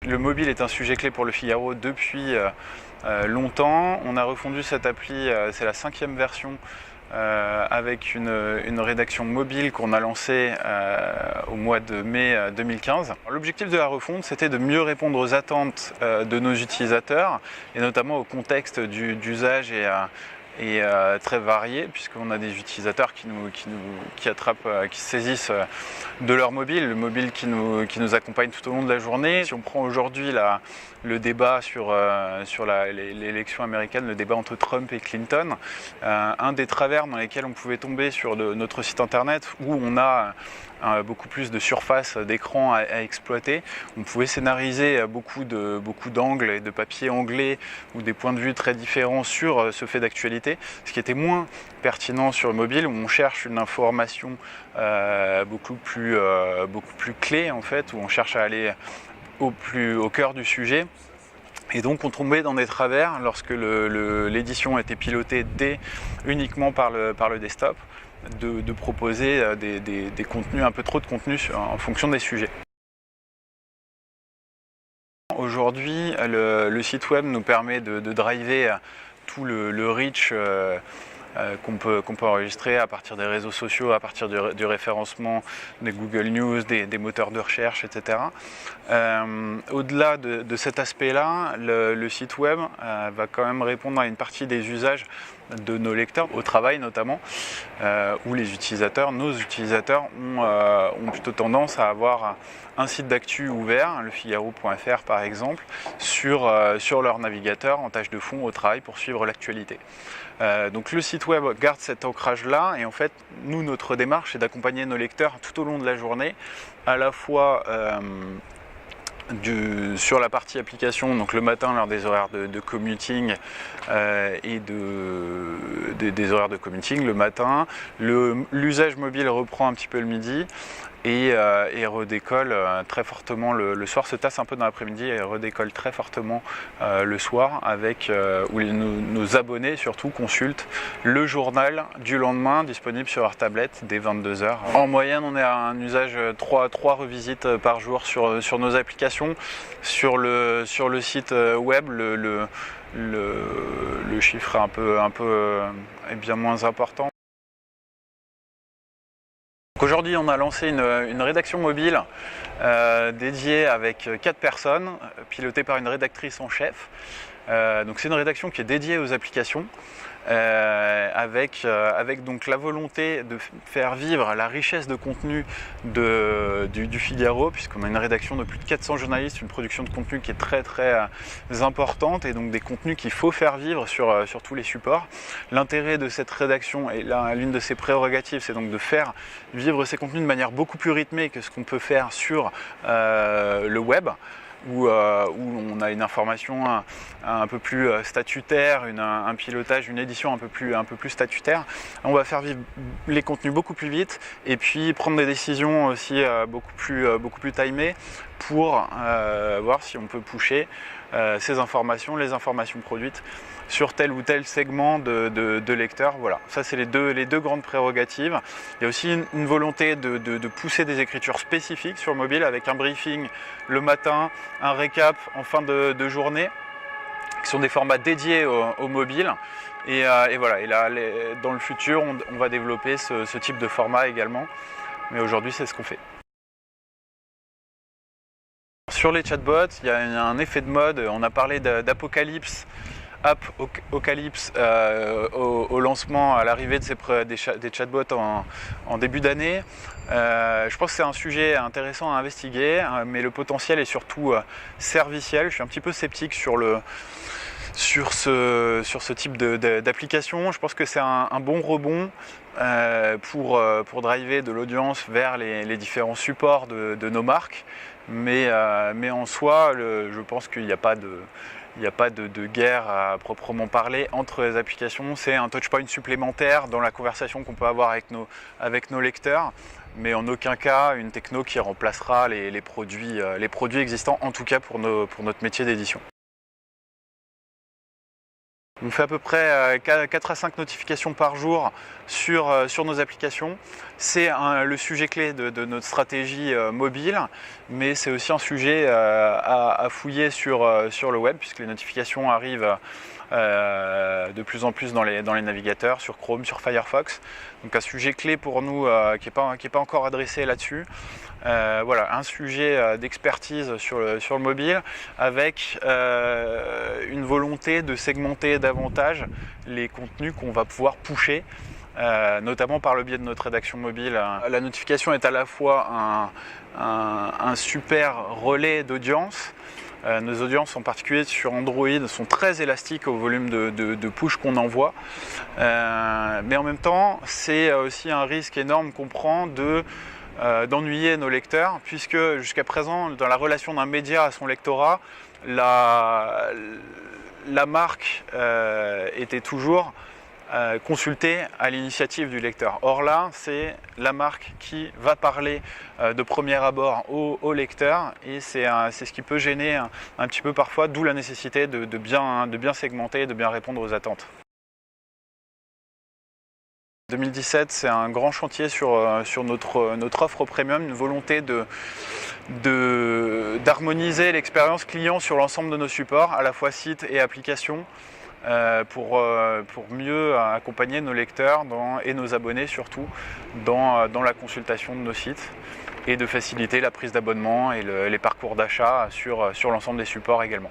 Le mobile est un sujet clé pour Le Figaro depuis longtemps. On a refondu cette appli, c'est la 5e version, avec une rédaction mobile qu'on a lancée au mois de mai 2015. L'objectif de la refonte, c'était de mieux répondre aux attentes de nos utilisateurs et notamment au contexte d'usage et très varié, puisqu'on a des utilisateurs qui saisissent de leur mobile, le mobile qui nous accompagne tout au long de la journée. Si on prend aujourd'hui le débat sur l'élection américaine, le débat entre Trump et Clinton, un des travers dans lesquels on pouvait tomber sur notre site internet, où on a beaucoup plus de surface d'écran à exploiter. On pouvait scénariser beaucoup d'angles et de papiers anglais ou des points de vue très différents sur ce fait d'actualité, ce qui était moins pertinent sur le mobile, où on cherche une information beaucoup plus clé en fait, où on cherche à aller au cœur du sujet. Et donc on tombait dans des travers lorsque l'édition était pilotée uniquement par le desktop, de proposer des contenus, un peu trop de contenus en fonction des sujets. Aujourd'hui, le site web nous permet de driver tout le reach qu'on peut enregistrer à partir des réseaux sociaux, à partir du référencement des Google News, des moteurs de recherche, etc. Au-delà de cet aspect-là, le site web va quand même répondre à une partie des usages de nos lecteurs, au travail notamment, où nos utilisateurs ont plutôt tendance à avoir un site d'actu ouvert, lefigaro.fr par exemple, sur leur navigateur en tâche de fond au travail pour suivre l'actualité. Donc le site web garde cet ancrage-là, et en fait, notre démarche, c'est d'accompagner nos lecteurs tout au long de la journée, à la fois sur la partie application, donc le matin lors des horaires de commuting et des horaires de commuting le matin. L'usage mobile reprend un petit peu le midi et redécolle très fortement le soir, se tasse un peu dans l'après-midi et redécolle très fortement le soir, où nos abonnés surtout consultent le journal du lendemain disponible sur leur tablette dès 22 h. En moyenne, on est à un usage 3 revisites par jour sur nos applications. Sur le site web, le chiffre est bien moins important. Aujourd'hui, on a lancé une rédaction mobile dédiée avec 4 personnes, pilotée par une rédactrice en chef. Donc c'est une rédaction qui est dédiée aux applications, avec donc la volonté de faire vivre la richesse de contenu du Figaro, puisqu'on a une rédaction de plus de 400 journalistes, une production de contenu qui est très importante, et donc des contenus qu'il faut faire vivre sur tous les supports. L'intérêt de cette rédaction, et l'une de ses prérogatives, c'est donc de faire vivre ces contenus de manière beaucoup plus rythmée que ce qu'on peut faire sur le web, où on a une information un peu plus statutaire, un pilotage, une édition un peu plus statutaire. On va faire vivre les contenus beaucoup plus vite, et puis prendre des décisions aussi beaucoup plus timées pour voir si on peut pusher les informations produites sur tel ou tel segment de lecteurs. Voilà, ça c'est les deux grandes prérogatives. Il y a aussi une volonté de pousser des écritures spécifiques sur mobile, avec un briefing le matin, un récap en fin de journée, qui sont des formats dédiés au mobile. Et voilà, et là, dans le futur, on va développer ce type de format également. Mais aujourd'hui, c'est ce qu'on fait. Sur les chatbots, il y a un effet de mode. On a parlé d'apocalypse, au lancement, à l'arrivée des chatbots en début d'année. Je pense que c'est un sujet intéressant à investiguer, mais le potentiel est surtout serviciel. Je suis un petit peu sceptique sur ce type d'application. Je pense que c'est un bon rebond pour driver de l'audience vers les différents supports de nos marques, mais en soi, je pense qu'il n'y a pas de guerre à proprement parler entre les applications. C'est un touchpoint supplémentaire dans la conversation qu'on peut avoir avec nos lecteurs, mais en aucun cas une techno qui remplacera les produits existants, en tout cas pour notre métier d'édition. On fait à peu près 4 à 5 notifications par jour sur nos applications. C'est le sujet clé de notre stratégie mobile, mais c'est aussi un sujet à fouiller sur le web, puisque les notifications arrivent de plus en plus dans les navigateurs, sur Chrome, sur Firefox. Donc un sujet clé pour nous qui n'est pas encore adressé là-dessus. Voilà, un sujet d'expertise sur le mobile, avec une volonté de segmenter davantage les contenus qu'on va pouvoir pusher, notamment par le biais de notre rédaction mobile. La notification est à la fois un super relais d'audience. Nos audiences, en particulier sur Android, sont très élastiques au volume de push qu'on envoie. Mais en même temps, c'est aussi un risque énorme qu'on prend d'ennuyer nos lecteurs, puisque jusqu'à présent, dans la relation d'un média à son lectorat, la marque était toujours consulter à l'initiative du lecteur. Or là, c'est la marque qui va parler de premier abord au lecteur, et c'est ce qui peut gêner un petit peu parfois, d'où la nécessité de bien segmenter, de bien répondre aux attentes. 2017, c'est un grand chantier sur notre offre premium, une volonté d'harmoniser l'expérience client sur l'ensemble de nos supports, à la fois site et application, pour mieux accompagner nos lecteurs et nos abonnés surtout dans la consultation de nos sites, et de faciliter la prise d'abonnement et les parcours d'achat sur l'ensemble des supports également.